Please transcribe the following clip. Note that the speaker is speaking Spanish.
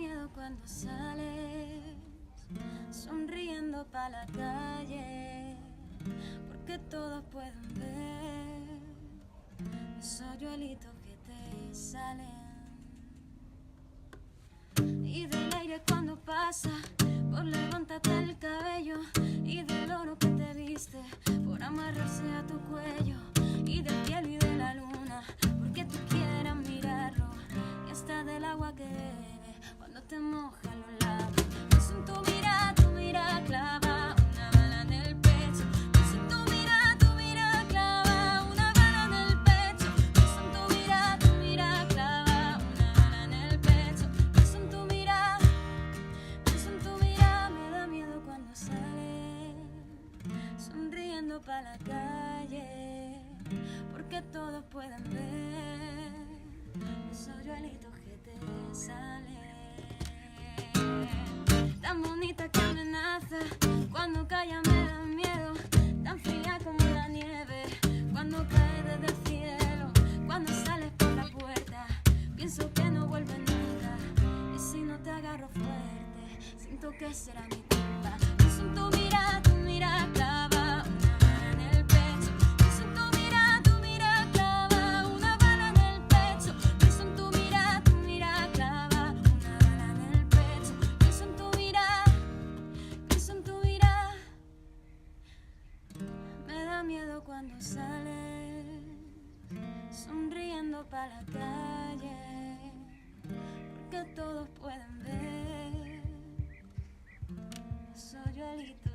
miedo cuando sales sonriendo pa' la calle, porque todos pueden ver esos hoyuelitos que te salen. Y del aire cuando pasa por levantarte el cabello, y del oro que te viste por amarrarse a tu cuello, y del cielo y de la luna porque tú quieras mirarlo, y hasta del agua que bebe cuando te moja los labios. Pienso en tu mirada clava una bala en el pecho. Pienso en tu mirada clava una bala en el pecho. Pienso en tu mirada clava una bala en el pecho. Pienso en tu mirada, me da miedo cuando sales sonriendo pa' la calle, porque todos pueden ver esos hoyuelitos que te salen. Tan bonita que amenaza, cuando calla me da miedo, tan fría como la nieve, cuando cae desde el cielo, cuando sales por la puerta, pienso que no vuelve nunca, y si no te agarro fuerte, siento que será mi culpa. Pienso en tu mirada clava una bala en el pecho. Pienso en tu mirada clava una bala en el pecho. Pienso en tu mirada clava una bala en el pecho. Pienso en tu mirada, me da miedo cuando sales sonriendo pa' la calle, porque todos pueden ver esos hoyuelitos